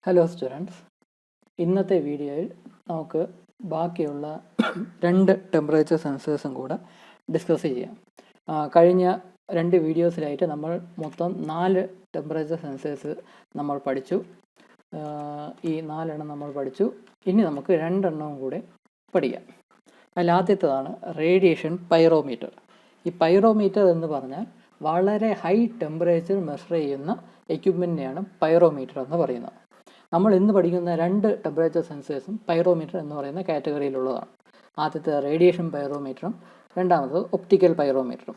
Hello students, ഇന്നത്തെ വീഡിയോയിൽ നമുക്ക് ബാക്കിയുള്ള രണ്ട് ടെമ്പറേച്ചർ സെൻസേഴ്സും കൂടെ ഡിസ്കസ് ചെയ്യാം. കഴിഞ്ഞ രണ്ട് വീഡിയോസിലായിട്ട് നമ്മൾ മൊത്തം 4 ടെമ്പറേച്ചർ സെൻസേഴ്സ് നമ്മൾ പഠിച്ചു. ഈ 4 എണ്ണം നമ്മൾ പഠിച്ചു. ഇനി നമുക്ക് 2 എണ്ണവും കൂടെ പഠിക്കാം. അതിലാദ്യത്തേതാണ് റേഡിയേഷൻ പൈറോമീറ്റർ. ഈ പൈറോമീറ്റർ എന്ന് പറഞ്ഞാൽ വളരെ ഹൈ ടെമ്പറേച്ചർ മെഷർ ചെയ്യുന്ന എക്യുപ്മെൻറ്റിനെയാണ് പൈറോമീറ്റർ എന്ന് പറയുന്നത്. നമ്മൾ ഇന്ന് പഠിക്കുന്ന 2 ടെമ്പറേച്ചർ സെൻസേഴ്സും പൈറോമീറ്റർ എന്ന് പറയുന്ന കാറ്റഗറിയിലുള്ളതാണ്. ആദ്യത്തെ റേഡിയേഷൻ പൈറോമീറ്ററും രണ്ടാമത് ഒപ്റ്റിക്കൽ പൈറോമീറ്ററും.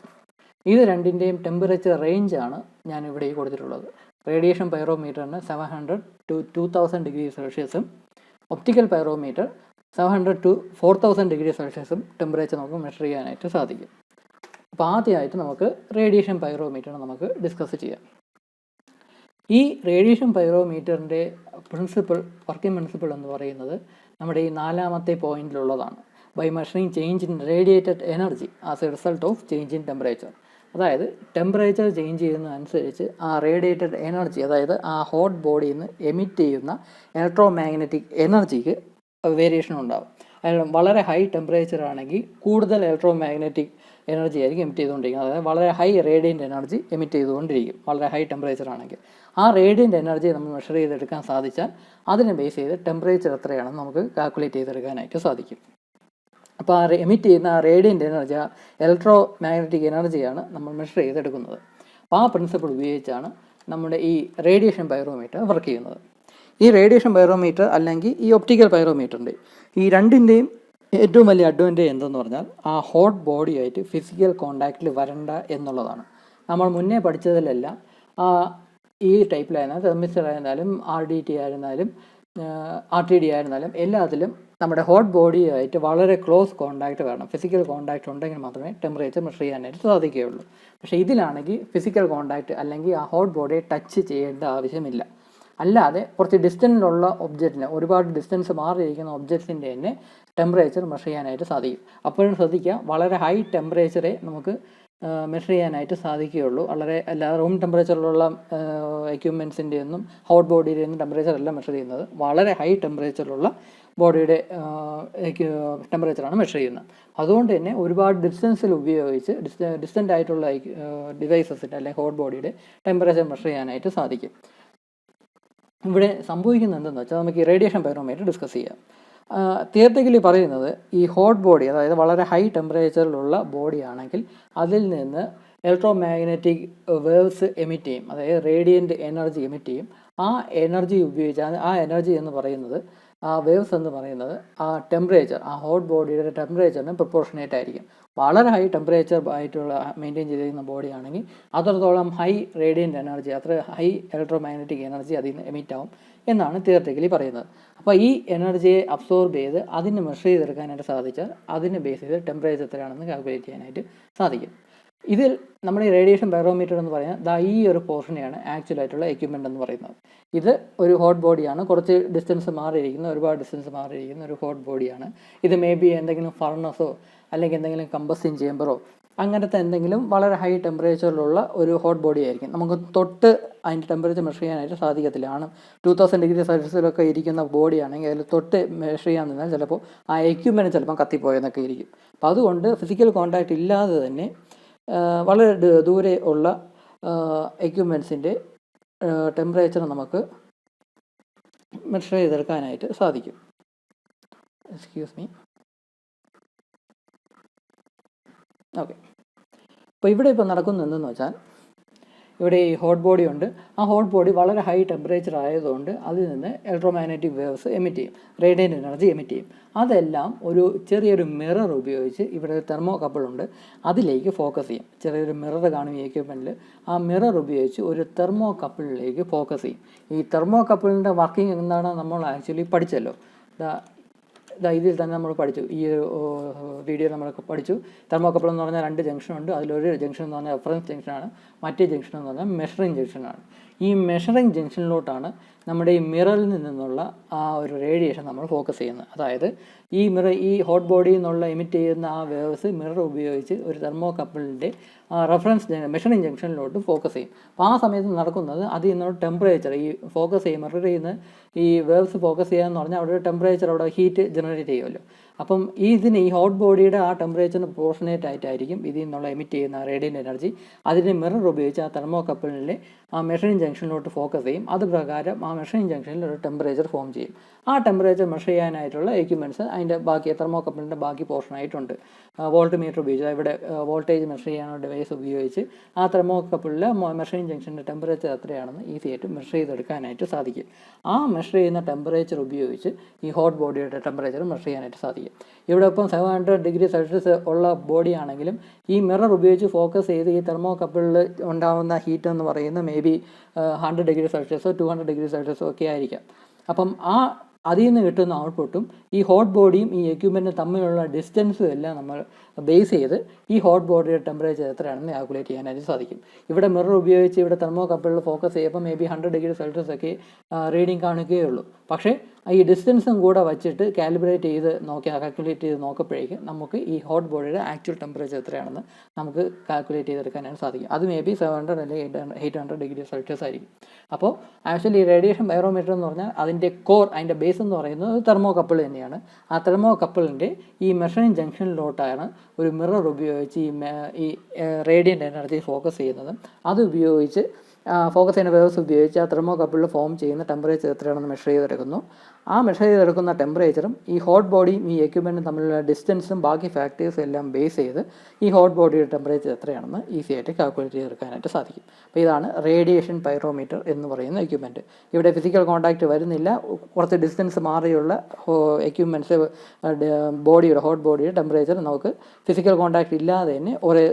ഇത് രണ്ടിൻ്റെയും ടെമ്പറേച്ചർ റേഞ്ചാണ് ഞാൻ ഇവിടെ കൊടുത്തിട്ടുള്ളത്. റേഡിയേഷൻ പൈറോമീറ്ററിന് 700 to 2000 ഡിഗ്രി സെൽഷ്യസും ഒപ്റ്റിക്കൽ പൈറോമീറ്റർ 700 to 4000 ഡിഗ്രി സെൽഷ്യസും ടെമ്പറേച്ചർ നമുക്ക് മെഷർ ചെയ്യാനായിട്ട് സാധിക്കും. അപ്പോൾ ആദ്യമായിട്ട് നമുക്ക് റേഡിയേഷൻ പൈറോമീറ്റർ നമുക്ക് ഡിസ്കസ് ചെയ്യാം. ഈ റേഡിയേഷൻ പൈറോമീറ്ററിൻ്റെ വർക്കിംഗ് പ്രിൻസിപ്പിൾ എന്ന് പറയുന്നത് നമ്മുടെ ഈ 4ാമത്തെ പോയിന്റിലുള്ളതാണ്. By measuring change in radiated energy as a result of change in temperature. അതായത് ടെമ്പറേച്ചർ ചേഞ്ച് ചെയ്യുന്നതനുസരിച്ച് ആ റേഡിയേറ്റഡ് എനർജി, അതായത് ആ ഹോട്ട് ബോഡിയിൽ നിന്ന് എമിറ്റ് ചെയ്യുന്ന ഇലക്ട്രോ മാഗ്നറ്റിക് എനർജിക്ക് വേരിയേഷൻ ഉണ്ടാകും. അതായത് വളരെ ഹൈ ടെമ്പറേച്ചർ ആണെങ്കിൽ കൂടുതൽ ഇലക്ട്രോ മാഗ്നറ്റിക് എനർജി ആയിരിക്കും എമിറ്റ് ചെയ്തുകൊണ്ടിരിക്കുന്നത്. അതായത് വളരെ ഹൈ റേഡിയൻ്റ് എനർജി എമിറ്റ് ചെയ്തുകൊണ്ടിരിക്കും വളരെ ഹൈ ടെമ്പറേച്ചർ ആണെങ്കിൽ. ആ റേഡിയൻ്റ് എനർജി നമ്മൾ മെഷർ ചെയ്തെടുക്കാൻ സാധിച്ചാൽ അതിനെ ബേസ് ചെയ്ത് ടെമ്പറേച്ചർ എത്രയാണെന്ന് നമുക്ക് കാൽക്കുലേറ്റ് ചെയ്തെടുക്കാനായിട്ട് സാധിക്കും. അപ്പോൾ ആ എമിറ്റ് ചെയ്യുന്ന ആ റേഡിയൻ്റ് എനർജി, ആ ഇലക്ട്രോ മാഗ്നറ്റിക് എനർജിയാണ് നമ്മൾ മെഷർ ചെയ്തെടുക്കുന്നത്. അപ്പോൾ ആ പ്രിൻസിപ്പിൾ ഉപയോഗിച്ചാണ് നമ്മുടെ ഈ റേഡിയേഷൻ പൈറോമീറ്റർ വർക്ക് ചെയ്യുന്നത്. ഈ റേഡിയേഷൻ പൈറോമീറ്റർ അല്ലെങ്കിൽ ഈ ഒപ്റ്റിക്കൽ പൈറോമീറ്ററിൻ്റെ ഈ രണ്ടിൻ്റെയും ഏറ്റവും വലിയ അഡ്വാൻറ്റേജ് എന്തെന്ന് പറഞ്ഞാൽ ആ ഹോട്ട് ബോഡിയായിട്ട് ഫിസിക്കൽ കോണ്ടാക്റ്റിൽ വരണ്ട എന്നുള്ളതാണ്. നമ്മൾ മുന്നേ പഠിച്ചതിലെല്ലാം ഈ ടൈപ്പിലായിരുന്നാലും തെർമിസ്റ്റർ ആയിരുന്നാലും RDT ആയിരുന്നാലും RTD ആയിരുന്നാലും എല്ലാത്തിലും നമ്മുടെ ഹോട്ട് ബോഡിയായിട്ട് വളരെ ക്ലോസ് കോണ്ടാക്റ്റ് വേണം. ഫിസിക്കൽ കോണ്ടാക്റ്റ് ഉണ്ടെങ്കിൽ മാത്രമേ ടെമ്പറേച്ചർ മെഷർ ചെയ്യാനായിട്ട് സാധിക്കുകയുള്ളൂ. പക്ഷേ ഇതിലാണെങ്കിൽ ഫിസിക്കൽ കോണ്ടാക്റ്റ് അല്ലെങ്കിൽ ആ ഹോട്ട് ബോഡിയെ ടച്ച് ചെയ്യേണ്ട ആവശ്യമില്ല. അല്ലാതെ കുറച്ച് ഡിസ്റ്റൻസിലുള്ള ഒബ്ജക്റ്റിന്, ഒരുപാട് ഡിസ്റ്റൻസ് മാറിയിരിക്കുന്ന ഒബ്ജക്റ്റിൻ്റെ തന്നെ ടെമ്പറേച്ചർ മെഷർ ചെയ്യാനായിട്ട് സാധിക്കും. അപ്പോഴും ശ്രദ്ധിക്കുക, വളരെ ഹൈ ടെമ്പറേച്ചറെ നമുക്ക് മെഷർ ചെയ്യാനായിട്ട് സാധിക്കുകയുള്ളൂ. അല്ലാതെ റൂം ടെമ്പറേച്ചറിലുള്ള എക്യുപ്മെൻസിൻ്റെ ഒന്നും ഹോട്ട് ബോഡിയുടെ ഒന്നും ടെമ്പറേച്ചർ അല്ല മെഷർ ചെയ്യുന്നത്. വളരെ ഹൈ ടെമ്പറേച്ചറിലുള്ള ബോഡിയുടെ ടെമ്പറേച്ചറാണ് മെഷർ ചെയ്യുന്നത്. അതുകൊണ്ട് തന്നെ ഒരുപാട് ഡിസ്റ്റൻസിൽ ഉപയോഗിച്ച് ഡിസ്റ്റൻ്റ് ആയിട്ടുള്ള ഡിവൈസസിൻ്റെ അല്ലെങ്കിൽ ഹോട്ട് ബോഡിയുടെ ടെമ്പറേച്ചർ മെഷർ ചെയ്യാനായിട്ട് സാധിക്കും. ഇവിടെ സംഭവിക്കുന്നത് എന്തെന്ന് വെച്ചാൽ നമുക്ക് ഈ റേഡിയേഷൻ പൈറോമീറ്റർ ഡിസ്കസ് ചെയ്യാം. തിയററ്റിക്കലി പറയുന്നത് ഈ ഹോട്ട് ബോഡി, അതായത് വളരെ ഹൈ ടെമ്പറേച്ചറിലുള്ള ബോഡി ആണെങ്കിൽ അതിൽ നിന്ന് ഇലക്ട്രോ മാഗ്നറ്റിക് വേവ്സ് എമിറ്റ് ചെയ്യും, അതായത് റേഡിയൻ്റ് എനർജി എമിറ്റ് ചെയ്യും. ആ എനർജി ഉപയോഗിച്ചാൽ ആ എനർജി എന്ന് പറയുന്നത്, ആ വേവ്സ് എന്ന് പറയുന്നത് ആ ടെമ്പറേച്ചർ, ആ ഹോട്ട് ബോഡിയുടെ ടെമ്പറേച്ചറിന് പ്രൊപ്പോർഷനേറ്റ് ആയിരിക്കും. വളരെ ഹൈ ടെമ്പറേച്ചർ ആയിട്ടുള്ള മെയിൻറ്റെയിൻ ചെയ്തിരിക്കുന്ന ബോഡി ആണെങ്കിൽ അത്രത്തോളം ഹൈ റേഡിയൻ്റ് എനർജി, അത്ര ഹൈ ഇലക്ട്രോ മാഗ്നറ്റിക് എനർജി അതിൽ നിന്ന് എമിറ്റ് ആവും എന്നാണ് തിയററ്റിക്കലി പറയുന്നത്. അപ്പോൾ ഈ എനർജിയെ അബ്സോർബ് ചെയ്ത് അതിന് മെഷർ ചെയ്തെടുക്കാനായിട്ട് സാധിച്ചാൽ അതിന് ബേസ് ചെയ്ത് ടെമ്പറേച്ചർ എത്രയാണെന്ന് കാൽക്കുലേറ്റ് ചെയ്യാനായിട്ട് സാധിക്കും. ഇതിൽ നമ്മൾ ഈ റേഡിയേഷൻ പൈറോമീറ്റർ എന്ന് പറയുന്നത് ഈ ഒരു പോർഷനെയാണ് ആക്ച്വലായിട്ടുള്ള എക്യുപ്മെൻ്റ് എന്ന് പറയുന്നത്. ഇത് ഒരു ഹോട്ട് ബോഡിയാണ്, കുറച്ച് ഡിസ്റ്റൻസ് മാറിയിരിക്കുന്ന, ഒരുപാട് ഡിസ്റ്റൻസ് മാറിയിരിക്കുന്ന ഒരു ഹോട്ട് ബോഡിയാണ്. ഇത് മേ ബി എന്തെങ്കിലും ഫർണസോ അല്ലെങ്കിൽ എന്തെങ്കിലും കമ്പസ്റ്റിംഗ് ചേമ്പറോ അങ്ങനത്തെ എന്തെങ്കിലും വളരെ ഹൈ ടെമ്പറേച്ചറിലുള്ള ഒരു ഹോട്ട് ബോഡി ആയിരിക്കും. നമുക്ക് തൊട്ട് അതിൻ്റെ ടെമ്പറേച്ചർ മെഷർ ചെയ്യാനായിട്ട് സാധിക്കത്തില്ല. 2000 ഡിഗ്രി സെൽഷ്യസിലൊക്കെ ഇരിക്കുന്ന ബോഡി ആണെങ്കിൽ അതിൽ തൊട്ട് മെഷർ ചെയ്യാൻ നിന്നാൽ ചിലപ്പോൾ ആ എക്യുപ്മെൻറ്റ് ചിലപ്പോൾ കത്തിപ്പോയെന്നൊക്കെ ഇരിക്കും. അപ്പോൾ അതുകൊണ്ട് ഫിസിക്കൽ കോൺടാക്റ്റ് ഇല്ലാതെ തന്നെ വളരെ ദൂരെ ഉള്ള എക്യുപ്മെൻസിൻ്റെ ടെമ്പറേച്ചർ നമുക്ക് മെഷർ ചെയ്തെടുക്കാനായിട്ട് സാധിക്കും. Excuse me. ഓക്കെ, അപ്പോൾ ഇവിടെ ഇപ്പോൾ നടക്കുന്നത് എന്തെന്ന് വെച്ചാൽ, ഇവിടെ ഈ ഹോട്ട് ബോഡി ഉണ്ട്. ആ ഹോട്ട് ബോഡി വളരെ ഹൈ ടെമ്പറേച്ചർ ആയതുകൊണ്ട് അതിൽ നിന്ന് ഇലക്ട്രോ മാഗ്നറ്റിക് വേവ്സ് എമിറ്റ് ചെയ്യും, റേഡിയൻ്റ് എനർജി എമിറ്റ് ചെയ്യും. അതെല്ലാം ഒരു ചെറിയൊരു മിറർ ഉപയോഗിച്ച്, ഇവിടെ തെർമോ കപ്പിളുണ്ട്, അതിലേക്ക് ഫോക്കസ് ചെയ്യും. ചെറിയൊരു മിറർ കാണും ഈ എക്യുപ്മെൻറ്റിൽ. ആ മിറർ ഉപയോഗിച്ച് ഒരു തെർമോ കപ്പിളിലേക്ക് ഫോക്കസ് ചെയ്യും. ഈ തെർമോ കപ്പിളിൻ്റെ വർക്കിംഗ് എന്താണ് നമ്മൾ ആക്ച്വലി പഠിച്ചല്ലോ. ഇതിൽ തന്നെ നമ്മൾ പഠിച്ചു, ഈ വീഡിയോ നമ്മൾ പഠിച്ചു. തെർമോകപ്പിൾ എന്ന് പറഞ്ഞാൽ 2 ജംഗ്ഷനുണ്ട്. അതിലൊരു ജംഗ്ഷൻ എന്ന് പറഞ്ഞാൽ റെഫറൻസ് ജംഗ്ഷനാണ്, മറ്റേ ജംഗ്ഷൻ എന്ന് പറഞ്ഞാൽ മെഷറിംഗ് ജംഗ്ഷനാണ്. ഈ മെഷറിംഗ് ജംഗ്ഷനിലോട്ടാണ് നമ്മുടെ ഈ മിററിൽ നിന്നുള്ള ആ ഒരു റേഡിയേഷൻ നമ്മൾ ഫോക്കസ് ചെയ്യുന്നത്. അതായത് ഈ ഹോട്ട് ബോഡിയിൽ നിന്നുള്ള എമിറ്റ് ചെയ്യുന്ന ആ വേവ്സ് മിറർ ഉപയോഗിച്ച് ഒരു തെർമോകപ്പിളിൻ്റെ റെഫറൻസ് മെഷറിംഗ് ജംഗ്ഷനിലോട്ട് ഫോക്കസ് ചെയ്യും. അപ്പോൾ ആ സമയത്ത് നടക്കുന്നത് അതിൽ നിന്നുള്ള ടെമ്പറേച്ചർ ഈ ഫോക്കസ് ചെയ്യും, മിറർ ചെയ്യുന്ന ഈ വേവ്സ് ഫോക്കസ് ചെയ്യുക എന്ന് പറഞ്ഞാൽ അവിടെ ഒരു ടെമ്പറേച്ചർ അവിടെ ഹീറ്റ് ജനറേറ്റ് ചെയ്യുമല്ലോ. അപ്പം ഈ ഹോട്ട് ബോഡിയുടെ ആ ടെമ്പറേച്ചറിന് പ്രൊപ്പോർഷനേറ്റ് ആയിട്ടായിരിക്കും ഇതിൽ നിന്നുള്ള എമിറ്റ് ചെയ്യുന്ന റേഡിയൻ്റ് എനർജി അതിൻ്റെ മിറർ ഉപയോഗിച്ച് ആ തെർമോകപ്പിളിലെ ആ മെഷറിംഗ് ജംഗ്ഷനിലോട്ട് ഫോക്കസ് ചെയ്യും. അത് പ്രകാരം ആ മെഷറിംഗ് ജംഗ്ഷനിൽ ഒരു ടെമ്പറേച്ചർ ഫോം ചെയ്യും. ആ ടെമ്പറേച്ചർ മെഷർ ചെയ്യാനായിട്ടുള്ള എക്യുപ്മെൻറ്റ്സ് അതിൻ്റെ ബാക്കി തെർമോകപ്പിളിൻ്റെ ബാക്കി പോർഷനായിട്ടുണ്ട്. വോൾട്ട് മീറ്റർ ഉപയോഗിച്ച് ഇവിടെ വോൾട്ടേജ് മെഷർ ചെയ്യാനുള്ള ഡിവൈസ് ഉപയോഗിച്ച് ആ തെർമോകപ്പിളിലെ മെഷറിംഗ് ജംഗ്ഷൻ്റെ ടെമ്പറേച്ചർ എത്രയാണെന്ന് ഈസി ആയിട്ട് മെഷർ ചെയ്തെടുക്കാനായിട്ട് സാധിക്കും. ആ മെഷർ ചെയ്യുന്ന ടെമ്പറേച്ചർ ഉപയോഗിച്ച് ഈ ഹോട്ട് ബോഡിയുടെ ടെമ്പറേച്ചർ മെഷർ ചെയ്യാനായിട്ട് സാധിക്കും. ഇവിടെ ഇപ്പം 700 ഡിഗ്രി സെൽഷ്യസ് ഉള്ള ബോഡി ആണെങ്കിലും ഈ മിറർ ഉപയോഗിച്ച് ഫോക്കസ് ചെയ്ത് ഈ തെർമോകപ്പിളിൽ ഉണ്ടാകുന്ന ഹീറ്റ് എന്ന് പറയുന്നത് മേ ബി 100 ഡിഗ്രി സെൽഷ്യസോ 200 ഡിഗ്രി സെൽഷ്യസോ ഒക്കെ ആയിരിക്കാം. അപ്പം അതിൽ നിന്ന് കിട്ടുന്ന ഔട്ട്പുട്ടും ഈ ഹോട്ട് ബോഡിയും ഈ എക്യുപ്മെൻറ്റും തമ്മിലുള്ള ഡിസ്റ്റൻസും എല്ലാം നമ്മൾ ബേസ് ചെയ്ത് ഈ ഹോട്ട് ബോഡിയുടെ ടെമ്പറേച്ചർ എത്രയാണെന്ന് കാൽക്കുലേറ്റ് ചെയ്യാനായിട്ട് സാധിക്കും. ഇവിടെ മിറർ ഉപയോഗിച്ച് ഇവിടെ തെർമോകപ്പിളിൽ ഫോക്കസ് ചെയ്യുമ്പോൾ മേ ബി 100 ഡിഗ്രി സെൽഷ്യസ് ഒക്കെ റീഡിങ് കാണിക്കുകയുള്ളൂ. പക്ഷേ ഈ ഡിസ്റ്റൻസും കൂടെ വച്ചിട്ട് കാൽക്കുലേറ്റ് ചെയ്ത് നോക്കുമ്പോഴേക്കും നമുക്ക് ഈ ഹോട്ട് ബോഡിയുടെ ആക്ച്വൽ ടെമ്പറേച്ചർ എത്രയാണെന്ന് നമുക്ക് കാൽക്കുലേറ്റ് ചെയ്തെടുക്കാനായിട്ട് സാധിക്കും. അത് മേ ബി 700 അല്ലെങ്കിൽ 800 ഡിഗ്രി സെൽഷ്യസ് ആയിരിക്കും. അപ്പോൾ ആക്ച്വലി റേഡിയേഷൻ ബയോമീറ്റർ എന്ന് പറഞ്ഞാൽ അതിൻ്റെ അതിൻ്റെ ബേസ് എന്ന് പറയുന്നത് തെർമോകപ്പിൾ തന്നെയാണ്. ആ തെർമോകപ്പിളിൻ്റെ ഈ മെഷറിംഗ് ജംഗ്ഷനിലോട്ടാണ് ഒരു മിറർ ഉപയോഗിച്ച് ഈ റേഡിയൻ്റ് എനർജി ഫോക്കസ് ചെയ്യുന്നത്. അത് ഉപയോഗിച്ച് ഫോക്കസ് ചെയ്യുന്ന വേവ്സ് ഉപയോഗിച്ച് ആ തെർമോകപ്പിളിൽ ഫോം ചെയ്യുന്ന ടെമ്പറേച്ചർ എത്രയാണെന്ന് മെഷർ ചെയ്തെടുക്കുന്നു. ആ മെഷർ ചെയ്തെടുക്കുന്ന ടെമ്പറേച്ചറും ഈ ഹോട്ട് ബോഡിയും ഈ എക്യുപ്മെൻറ്റും തമ്മിലുള്ള ഡിസ്റ്റൻസും ബാക്കി ഫാക്ടേഴ്സും എല്ലാം ബേസ് ചെയ്ത് ഈ ഹോട്ട് ബോഡിയുടെ ടെമ്പറേച്ചർ എത്രയാണെന്ന് ഈസി ആയിട്ട് കാൽക്കുലേറ്റ് ചെയ്തെടുക്കാനായിട്ട് സാധിക്കും. അപ്പോൾ ഇതാണ് റേഡിയേഷൻ പൈറോമീറ്റർ എന്ന് പറയുന്ന എക്യുപ്മെൻറ്റ്. ഇവിടെ ഫിസിക്കൽ കോൺടാക്റ്റ് വരുന്നില്ല, കുറച്ച് ഡിസ്റ്റൻസ് മാറിയുള്ള എക്യുപ്മെൻറ്റ്സ് ഹോട്ട് ബോഡിയുടെ ടെമ്പറേച്ചർ നമുക്ക് ഫിസിക്കൽ കോൺടാക്റ്റ് ഇല്ലാതെ തന്നെ ഒരേ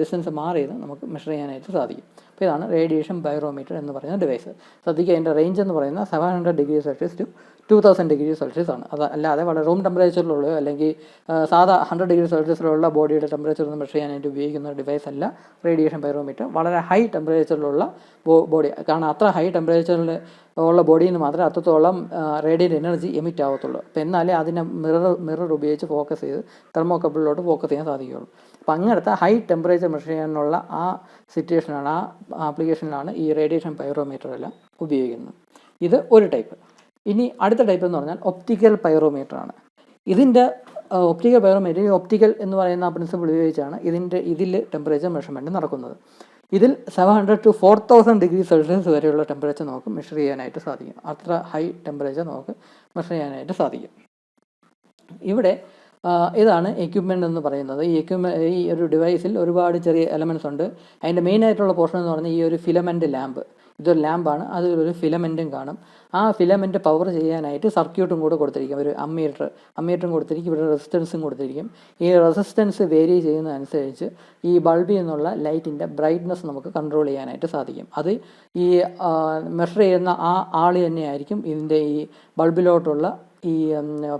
ഡിസ്റ്റൻസ് മാറിയത് നമുക്ക് മെഷർ ചെയ്യാനായിട്ട് സാധിക്കും. അപ്പോൾ ഇതാണ് റേഡിയേഷൻ ബയോമീറ്റർ എന്ന് പറയുന്ന ഡിവൈസ്. ശ്രദ്ധിക്കുക, അതിൻ്റെ റേഞ്ച് എന്ന് പറയുന്നത് 700 degree Celsius to 2000 degree Celsius ആണ്. അത് അല്ലാതെ വളരെ റൂം ടെമ്പറേച്ചറിലുള്ള അല്ലെങ്കിൽ സാധാ 100 ഡിഗ്രി സെൽഷ്യസിലുള്ള ബോഡിയുടെ ടെമ്പറേച്ചർ ഒന്ന് മെഷർ ചെയ്യാനായിട്ട് ഉപയോഗിക്കുന്ന ഡിവൈസ് അല്ല റേഡിയേഷൻ ബയോമീറ്റർ. വളരെ ഹൈ ടെമ്പറേച്ചറിലുള്ള ബോഡി, കാരണം അത്ര ഹൈ ടെമ്പറേച്ചറിൽ ഉള്ള ബോഡിയിൽ നിന്ന് മാത്രമേ അത്രത്തോളം റേഡിയൻ്റ് എനർജി എമിറ്റ് ആവത്തുള്ളൂ. അപ്പോൾ എന്നാലേ അതിനെ മിറർ ഉപയോഗിച്ച് ഫോക്കസ് ചെയ്ത് തെർമോകപ്പിളിലോട്ട് ഫോക്കസ് ചെയ്യാൻ സാധിക്കുകയുള്ളൂ. അപ്പോൾ അങ്ങനത്തെ ഹൈ ടെമ്പറേച്ചർ മെഷർ ചെയ്യാനുള്ള ആ സിറ്റുവേഷനാണ്, ആ ആപ്ലിക്കേഷനിലാണ് ഈ റേഡിയേഷൻ പൈറോമീറ്റർ എല്ലാം ഉപയോഗിക്കുന്നത്. ഇത് ഒരു ടൈപ്പ്. ഇനി അടുത്ത ടൈപ്പ് എന്ന് പറഞ്ഞാൽ ഒപ്റ്റിക്കൽ പൈറോമീറ്റർ ആണ്. ഇതിൻ്റെ ഒപ്റ്റിക്കൽ പൈറോമീറ്റർ, ഒപ്റ്റിക്കൽ എന്ന് പറയുന്ന പ്രിൻസിപ്പിൾ ഉപയോഗിച്ചാണ് ഇതിൽ ടെമ്പറേച്ചർ മെഷർമെൻറ്റ് നടക്കുന്നത്. ഇതിൽ 700 to 4000 ഡിഗ്രി സെൽഷ്യസ് വരെയുള്ള ടെമ്പറേച്ചർ നമുക്ക് മെഷർ ചെയ്യാനായിട്ട് സാധിക്കും. അത്ര ഹൈ ടെമ്പറേച്ചർ നമുക്ക് മെഷർ ചെയ്യാനായിട്ട് സാധിക്കും. ഇവിടെ ഇതാണ് എക്യുപ്മെൻ്റ് എന്ന് പറയുന്നത്. ഈ ഒരു ഡിവൈസിൽ ഒരുപാട് ചെറിയ എലമെൻറ്റ്സ് ഉണ്ട്. അതിൻ്റെ മെയിനായിട്ടുള്ള പോർഷൻ എന്ന് പറഞ്ഞാൽ ഈ ഒരു ഫിലമെൻ്റ് ലാമ്പ്, ഇതൊരു ലാമ്പാണ്, അതിലൊരു ഫിലമെൻറ്റും കാണും. ആ ഫിലമെൻറ്റ് പവർ ചെയ്യാനായിട്ട് സർക്യൂട്ടും കൂടെ കൊടുത്തിരിക്കും, ഒരു അമ്മീറ്ററും കൊടുത്തിരിക്കും, ഇവിടെ റെസിസ്റ്റൻസും കൊടുത്തിരിക്കും. ഈ റെസിസ്റ്റൻസ് വേരി ചെയ്യുന്നതനുസരിച്ച് ഈ ബൾബിൽ നിന്നുള്ള ലൈറ്റിൻ്റെ ബ്രൈറ്റ്നസ് നമുക്ക് കൺട്രോൾ ചെയ്യാനായിട്ട് സാധിക്കും. അത് ഈ മെഷർ ചെയ്യുന്ന ആ ആൾ തന്നെയായിരിക്കും ഇതിൻ്റെ ഈ ബൾബിലോട്ടുള്ള ഈ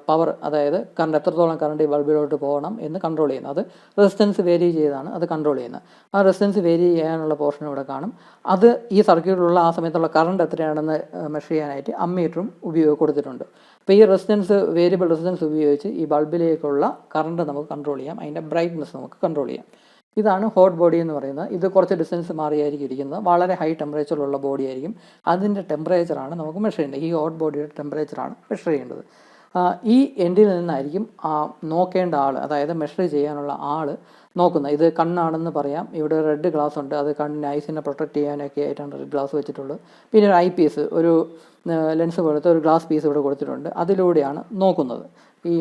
പവർ, അതായത് എത്രത്തോളം കറണ്ട് ഈ ബൾബിലോട്ട് പോകണം എന്ന് കൺട്രോൾ ചെയ്യുന്നത്. അത് റെസിസ്റ്റൻസ് വേരി ചെയ്താണ് അത് കൺട്രോൾ ചെയ്യുന്നത്. ആ റെസിസ്റ്റൻസ് വേരി ചെയ്യാനുള്ള പോർഷൻ ഇവിടെ കാണും. അത് ഈ സർക്യൂട്ടിലുള്ള ആ സമയത്തുള്ള കറണ്ട് എത്രയാണെന്ന് മെഷർ ചെയ്യാനായിട്ട് അമ്മീറ്ററും കൊടുത്തിട്ടുണ്ട്. അപ്പോൾ ഈ വേരിയബിൾ റെസിസ്റ്റൻസ് ഉപയോഗിച്ച് ഈ ബൾബിലേക്കുള്ള കറണ്ട് നമുക്ക് കൺട്രോൾ ചെയ്യാം, അതിൻ്റെ ബ്രൈറ്റ്നസ് നമുക്ക് കൺട്രോൾ ചെയ്യാം. ഇതാണ് ഹോട്ട് ബോഡി എന്ന് പറയുന്നത്. ഇത് കുറച്ച് ഡിസ്റ്റൻസ് മാറിയായിരിക്കും ഇരിക്കുന്നത്, വളരെ ഹൈ ടെമ്പറേച്ചറിലുള്ള ബോഡി ആയിരിക്കും. അതിൻ്റെ ടെമ്പറേച്ചറാണ് നമുക്ക് മെഷർ ചെയ്യേണ്ടത്. ഈ ഹോട്ട് ബോഡിയുടെ ടെമ്പറേച്ചറാണ് മെഷർ ചെയ്യേണ്ടത്. ഈ എൻഡിൽ നിന്നായിരിക്കും നോക്കേണ്ട ആൾ, അതായത് മെഷർ ചെയ്യാനുള്ള ആൾ നോക്കുന്നത്. ഇത് കണ്ണാണെന്ന് പറയാം. ഇവിടെ റെഡ് ഗ്ലാസ് ഉണ്ട്, അത് കണ്ണിന് ഐസിനെ പ്രൊട്ടക്റ്റ് ചെയ്യാനൊക്കെ ആയിട്ടാണ് റെഡ് ഗ്ലാസ് വെച്ചിട്ടുള്ളത്. പിന്നെ ഒരു ഐ പീസ്, ഒരു ലെൻസ് പോലത്തെ ഒരു ഗ്ലാസ് പീസ് ഇവിടെ കൊടുത്തിട്ടുണ്ട്. അതിലൂടെയാണ് നോക്കുന്നത്. ഈ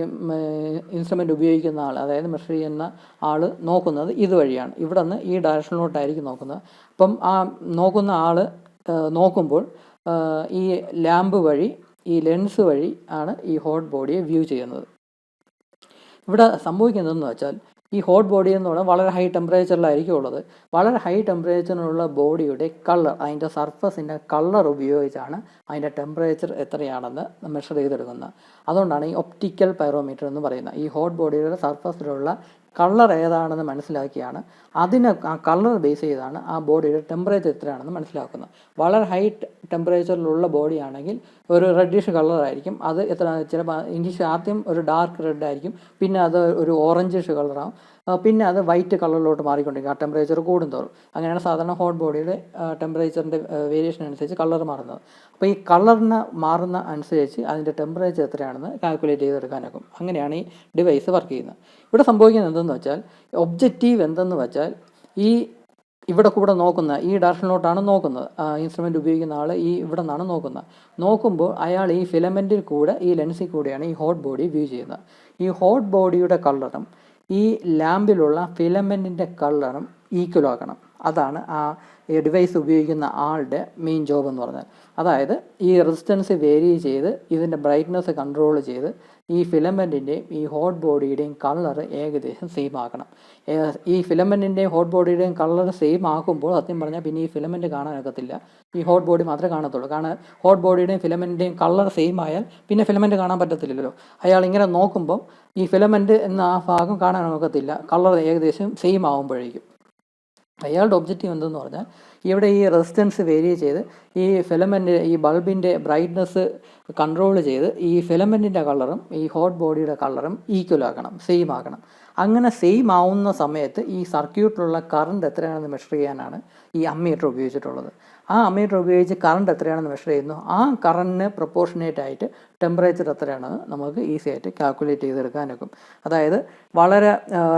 ഇൻസ്ട്രുമെൻ്റ് ഉപയോഗിക്കുന്ന ആൾ, അതായത് മെഷർ ചെയ്യുന്ന ആൾ നോക്കുന്നത് ഇതുവഴിയാണ്. ഇവിടെ നിന്ന് ഈ ഡയറക്ഷനിലോട്ടായിരിക്കും നോക്കുന്നത്. അപ്പം ആ നോക്കുന്ന ആൾ നോക്കുമ്പോൾ ഈ ലാമ്പ് വഴി, ഈ ലെൻസ് വഴി ആണ് ഈ ഹോട്ട് ബോഡിയെ വ്യൂ ചെയ്യുന്നത്. ഇവിടെ സംഭവിക്കുന്നതെന്ന് വെച്ചാൽ ഈ ഹോട്ട് ബോഡി എന്ന് പറഞ്ഞാൽ വളരെ ഹൈ ടെമ്പറേച്ചറിലായിരിക്കും ഉള്ളത്. വളരെ ഹൈ ടെമ്പറേച്ചറിലുള്ള ബോഡിയുടെ കളർ, അതിൻ്റെ സർഫസിൻ്റെ കളർ ഉപയോഗിച്ചാണ് അതിൻ്റെ ടെമ്പറേച്ചർ എത്രയാണെന്ന് മെഷർ ചെയ്തെടുക്കുന്നത്. അതുകൊണ്ടാണ് ഈ ഒപ്റ്റിക്കൽ പൈറോമീറ്റർ എന്ന് പറയുന്നത്. ഈ ഹോട്ട് ബോഡിയുടെ സർഫസിലുള്ള കളർ ഏതാണെന്ന് മനസ്സിലാക്കിയാണ് അതിനെ ആ കളർ ബേസ് ചെയ്താണ് ആ ബോഡിയുടെ ടെമ്പറേച്ചർ എത്രയാണെന്ന് മനസ്സിലാക്കുന്നത്. വളരെ ഹൈ ടെമ്പറേച്ചറിലുള്ള ബോഡി ആണെങ്കിൽ ഒരു റെഡിഷ് കളറായിരിക്കും. അത് എത്ര ചിലപ്പോൾ ഇംഗ്ലീഷ് ആദ്യം ഒരു ഡാർക്ക് റെഡ് ആയിരിക്കും, പിന്നെ അത് ഒരു ഓറഞ്ചിഷ് കളറാകും, പിന്നെ അത് വൈറ്റ് കളറിലോട്ട് മാറിക്കൊണ്ടിരിക്കും ആ ടെമ്പറേച്ചർ കൂടുന്തോറും. അങ്ങനെയാണ് സാധാരണ ഹോട്ട് ബോഡിയുടെ ടെമ്പറേച്ചറിൻ്റെ വേരിയേഷൻ അനുസരിച്ച് കളർ മാറുന്നത്. അപ്പോൾ ഈ കളറിന് മാറുന്ന അനുസരിച്ച് അതിൻ്റെ ടെമ്പറേച്ചർ എത്രയാണെന്ന് കാൽക്കുലേറ്റ് ചെയ്തെടുക്കാനാകും. അങ്ങനെയാണ് ഈ ഡിവൈസ് വർക്ക് ചെയ്യുന്നത്. ഇവിടെ സംഭവിക്കുന്നത് എന്തെന്ന് വെച്ചാൽ, ഒബ്ജക്റ്റീവ് എന്തെന്ന് വെച്ചാൽ ഈ ഇവിടെ കൂടെ നോക്കുന്ന ഈ ഡയറക്ഷനിലോട്ടാണ് നോക്കുന്നത്. ഇൻസ്ട്രുമെൻ്റ് ഉപയോഗിക്കുന്ന ആൾ ഇവിടെ നിന്നാണ് നോക്കുന്നത്. നോക്കുമ്പോൾ അയാൾ ഈ ഫിലമെൻറ്റിൽ കൂടെ ഈ ലെൻസിൽ കൂടെയാണ് ഈ ഹോട്ട് ബോഡി വ്യൂ ചെയ്യുന്നത്. ഈ ഹോട്ട് ബോഡിയുടെ കളറും ഈ ലാമ്പിലുള്ള ഫിലമെൻറ്റിൻ്റെ കളറും ഈക്വൽ ആക്കണം. അതാണ് ആ ഡിവൈസ് ഉപയോഗിക്കുന്ന ആളുടെ മെയിൻ ജോബ് എന്ന് പറഞ്ഞാൽ. അതായത് ഈ റെസിസ്റ്റൻസ് വേരി ചെയ്ത് ഇതിൻ്റെ ബ്രൈറ്റ്നസ് കൺട്രോൾ ചെയ്ത് ഈ ഫിലമെൻറ്റിൻ്റെയും ഈ ഹോട്ട് ബോഡിയുടെയും കളർ ഏകദേശം സെയിം ആക്കണം. ഈ ഫിലമെൻറ്റിൻ്റെയും ഹോട്ട് ബോഡിയുടെയും കളർ സെയിം ആക്കുമ്പോൾ സത്യം പറഞ്ഞാൽ പിന്നെ ഈ ഫിലമെൻറ്റ് കാണാനൊക്കത്തില്ല, ഈ ഹോട്ട് ബോഡി മാത്രമേ കാണത്തുള്ളൂ. കാരണം ഹോട്ട് ബോഡിയുടെയും ഫിലമെൻറ്റിൻ്റെയും കളർ സെയിം ആയാൽ പിന്നെ ഫിലമെൻറ്റ് കാണാൻ പറ്റത്തില്ലല്ലോ. അയാൾ ഇങ്ങനെ നോക്കുമ്പം ഈ ഫിലമെൻറ്റ് എന്ന ആ ഭാഗം കാണാനൊക്കത്തില്ല, കളർ ഏകദേശം സെയിം ആകുമ്പോഴേക്കും. അയാളുടെ ഒബ്ജക്റ്റീവ് എന്തെന്ന് പറഞ്ഞാൽ ഇവിടെ ഈ റെസിസ്റ്റൻസ് വേരി ചെയ്ത് ഈ ഫിലമെൻറ്റ് ഈ ബൾബിൻ്റെ ബ്രൈറ്റ്നസ് കൺട്രോൾ ചെയ്ത് ഈ ഫിലമെൻറ്റിൻ്റെ കളറും ഈ ഹോട്ട് ബോഡിയുടെ കളറും ഈക്വൽ ആക്കണം, സെയിം ആക്കണം. അങ്ങനെ സെയിം ആവുന്ന സമയത്ത് ഈ സർക്യൂട്ടിലുള്ള കറണ്ട് എത്രയാണെന്ന് മെഷർ ചെയ്യാനാണ് ഈ അമ്മീറ്റർ ഉപയോഗിച്ചിട്ടുള്ളത്. ആ അമ്മീറ്റർ ഉപയോഗിച്ച് കറണ്ട് എത്രയാണെന്ന് മെഷർ ചെയ്യുന്നു. ആ കറണ്ടിന് പ്രൊപ്പോർഷനേറ്റ് ആയിട്ട് ടെമ്പറേച്ചർ എത്രയാണെന്ന് നമുക്ക് ഈസി ആയിട്ട് കാൽക്കുലേറ്റ് ചെയ്തെടുക്കാനൊക്കും. അതായത് വളരെ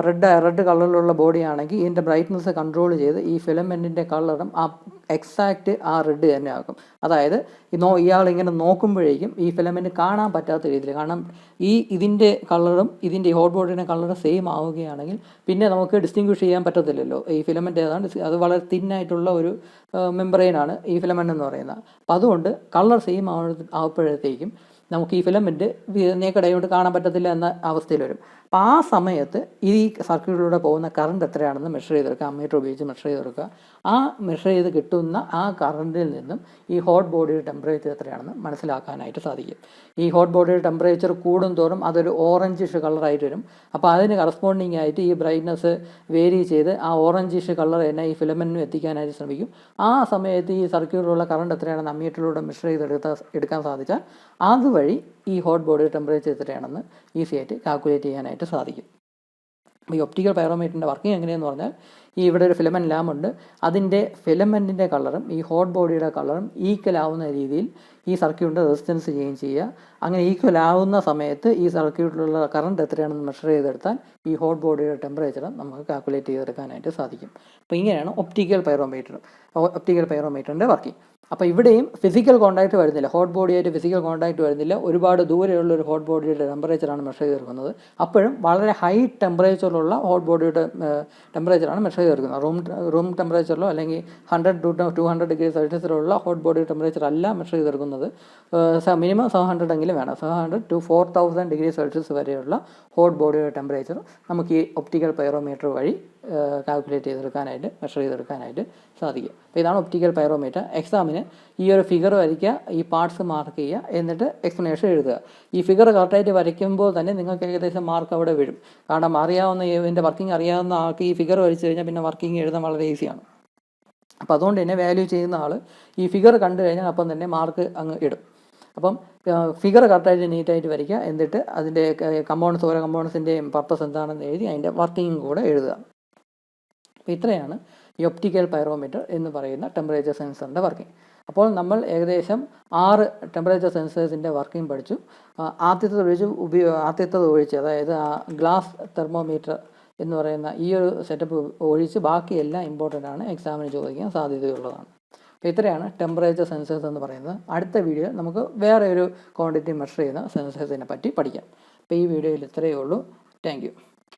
റെഡ് കളറിലുള്ള ബോഡി ആണെങ്കിൽ ഇതിൻ്റെ ബ്രൈറ്റ്നസ് കൺട്രോൾ ചെയ്ത് ഈ ഫിലമെൻറ്റിൻ്റെ കളറും ആ എക്സാക്റ്റ് ആ റെഡ് തന്നെ ആക്കും. അതായത് ഇയാൾ ഇങ്ങനെ നോക്കുമ്പോഴേക്കും ഈ ഫിലമെൻറ്റ് കാണാൻ പറ്റാത്ത രീതിയിൽ, കാരണം ഇതിൻ്റെ കളറും ഇതിൻ്റെ ഹോട്ട് ബോഡിയുടെ കളറും സെയിം ആവുകയാണെങ്കിൽ പിന്നെ നമുക്ക് ഡിസ്റ്റിങ്വിഷ് ചെയ്യാൻ പറ്റത്തില്ലല്ലോ ഈ ഫിലമെൻറ്റ് ഏതാണ്. അത് വളരെ തിന്നായിട്ടുള്ള ഒരു മെമ്പറൈനാണ് ഈ ഫിലമെൻ്റ് എന്ന് പറയുന്നത്. അപ്പം അതുകൊണ്ട് കളർ സെയിം ആവുമ്പോഴത്തേക്കും നമുക്ക് ഈ ഫിലമെൻറ്റ് നേക്കടായോണ്ട് കാണാൻ പറ്റത്തില്ല എന്ന അവസ്ഥയിൽ വരും. അപ്പോൾ ആ സമയത്ത് ഈ സർക്യൂട്ടിലൂടെ പോകുന്ന കറണ്ട് എത്രയാണെന്ന് മെഷർ ചെയ്തെടുക്കുക, അമ്മീറ്റർ ഉപയോഗിച്ച് മെഷർ ചെയ്തെടുക്കുക. ആ മെഷർ ചെയ്ത് കിട്ടുന്ന ആ കറണ്ടിൽ നിന്നും ഈ ഹോട്ട് ബോഡിയുടെ ടെമ്പറേച്ചർ എത്രയാണെന്ന് മനസ്സിലാക്കാനായിട്ട് സാധിക്കും. ഈ ഹോട്ട് ബോഡിയുടെ ടെമ്പറേച്ചർ കൂടുന്തോറും അതൊരു ഓറഞ്ചിഷ് കളറായിട്ട് വരും. അപ്പോൾ അതിന് കറസ്പോണ്ടിങ് ആയിട്ട് ഈ ബ്രൈറ്റ്നസ് വേരി ചെയ്ത് ആ ഓറഞ്ചിഷ് കളർ തന്നെ ഈ ഫിലമെൻറ്റിനും എത്തിക്കാനായിട്ട് ശ്രമിക്കും. ആ സമയത്ത് ഈ സർക്യൂട്ടിലുള്ള കറണ്ട് എത്രയാണെന്ന് അമ്മീറ്ററിലൂടെ മെഷർ ചെയ്തെടുക്കാൻ സാധിച്ചാൽ അതുവഴി ഈ ഹോട്ട് ബോഡിയുടെ ടെമ്പറേച്ചർ എത്രയാണെന്ന് ഈസി ആയിട്ട് കാൽക്കുലേറ്റ് ചെയ്യാനായിട്ട് സാധിക്കും. ഈ ഒപ്റ്റിക്കൽ പൈറോമീറ്ററിൻ്റെ വർക്കിംഗ് എങ്ങനെയെന്ന് പറഞ്ഞാൽ, ഈ ഇവിടെ ഒരു ഫിലമെൻറ്റ് ലാമ്പുണ്ട്, അതിൻ്റെ ഫിലമെൻറ്റിൻ്റെ കളറും ഈ ഹോട്ട് ബോഡിയുടെ കളറും ഈക്വൽ ആവുന്ന രീതിയിൽ ഈ സർക്യൂട്ടിൻ്റെ റെസിസ്റ്റൻസ് ചേഞ്ച് ചെയ്യുക. അങ്ങനെ ഈക്വൽ ആവുന്ന സമയത്ത് ഈ സർക്യൂട്ടിലുള്ള കറണ്ട് എത്രയാണെന്ന് മെഷർ ചെയ്തെടുത്താൽ ഈ ഹോട്ട് ബോഡിയുടെ ടെമ്പറേച്ചർ നമുക്ക് കാൽക്കുലേറ്റ് ചെയ്തെടുക്കാനായിട്ട് സാധിക്കും. അപ്പോൾ ഇങ്ങനെയാണ് ഒപ്റ്റിക്കൽ പൈറോമീറ്ററിൻ്റെ വർക്കിംഗ്. അപ്പോൾ ഇവിടെയും ഫിസിക്കൽ കോൺടാക്റ്റ് വരുന്നില്ല, ഹോട്ട് ബോഡിയായിട്ട് ഫിസിക്കൽ കോൺടാക്റ്റ് വരുന്നില്ല. ഒരുപാട് ദൂരെയുള്ള ഒരു ഹോട്ട് ബോഡിയുടെ ടെമ്പറേച്ചറാണ് മെഷർ ചെയ്തെടുക്കുന്നത്. അപ്പോഴും വളരെ ഹൈ ടെമ്പറേച്ചറിലുള്ള ഹോട്ട് ബോഡിയുടെ ടെമ്പറേച്ചറാണ് മെഷർ ചെയ്തെടുക്കുന്നത്. റൂം ടെമ്പറേച്ചറിലോ അല്ലെങ്കിൽ 100 to 200 ഡിഗ്രി സെൽഷ്യസിലുള്ള ഹോട്ട് ബോഡി ടെമ്പറേച്ചർ അല്ല മെഷർ ചെയ്തെടുക്കുന്നത്. മിനിമം 700 എങ്കിലും വേണം. 700 to 4000 ഡിഗ്രി സെൽഷ്യസ് വരെയുള്ള ഹോട്ട് ബോഡിയുടെ ടെമ്പറേച്ചർ നമുക്ക് ഈ ഒപ്റ്റിക്കൽ പൈറോമീറ്റർ വഴി കാൽക്കുലേറ്റ് ചെയ്തെടുക്കാനായിട്ട് മെഷർ ചെയ്തെടുക്കാനായിട്ട് സാധിക്കും. അപ്പോൾ ഇതാണ് ഒപ്റ്റിക്കൽ പൈറോമീറ്റർ. എക്സാമിന് ഈ ഒരു ഫിഗർ വരയ്ക്കുക, ഈ പാർട്സ് മാർക്ക് ചെയ്യുക, എന്നിട്ട് എക്സ്പ്ലനേഷൻ എഴുതുക. ഈ ഫിഗർ കറക്റ്റായിട്ട് വരയ്ക്കുമ്പോൾ തന്നെ നിങ്ങൾക്ക് ഏകദേശം മാർക്ക് അവിടെ വീഴും. കാരണം ഇതിൻ്റെ വർക്കിംഗ് അറിയാവുന്ന ആൾക്ക് ഈ ഫിഗർ വരച്ച് കഴിഞ്ഞാൽ പിന്നെ വർക്കിംഗ് എഴുതാൻ വളരെ ഈസിയാണ്. അപ്പോൾ അതുകൊണ്ട് തന്നെ വാല്യൂ ചെയ്യുന്ന ആൾ ഈ ഫിഗർ കണ്ടു കഴിഞ്ഞാൽ അപ്പം തന്നെ മാർക്ക് അങ്ങ് ഇടും. അപ്പം ഫിഗർ കറക്റ്റായിട്ട് നീറ്റായിട്ട് വരയ്ക്കുക, എന്നിട്ട് അതിൻ്റെ കമ്പോണൻസ്, ഓരോ കമ്പോണൻസിൻ്റെയും പർപ്പസ് എന്താണെന്ന് എഴുതി അതിൻ്റെ വർക്കിംഗ് കൂടെ എഴുതുക. അപ്പോൾ ഇത്രയാണ് ഈ ഒപ്റ്റിക്കൽ പൈറോമീറ്റർ എന്ന് പറയുന്ന ടെമ്പറേച്ചർ സെൻസറിൻ്റെ വർക്കിംഗ്. അപ്പോൾ നമ്മൾ ഏകദേശം 6 ടെമ്പറേച്ചർ സെൻസേഴ്സിൻ്റെ വർക്കിംഗ് പഠിച്ചു. ആദ്യത്തേത് ഒഴിച്ച്, അതായത് ഗ്ലാസ് തെർമോമീറ്റർ എന്ന് പറയുന്ന ഈ ഒരു സെറ്റപ്പ് ഒഴിച്ച് ബാക്കിയെല്ലാം ഇമ്പോർട്ടൻ്റ് ആണ്, എക്സാമിന് ചോദിക്കാൻ സാധ്യതയുള്ളതാണ്. അപ്പോൾ ഇത്രയാണ് ടെമ്പറേച്ചർ സെൻസേഴ്സ് എന്ന് പറയുന്നത്. അടുത്ത വീഡിയോ നമുക്ക് വേറെ ഒരു ക്വാണ്ടിറ്റി മെഷർ ചെയ്യുന്ന സെൻസേഴ്സിനെ പറ്റി പഠിക്കാം. അപ്പോൾ ഈ വീഡിയോയിൽ ഇത്രയേ ഉള്ളൂ. Thank you.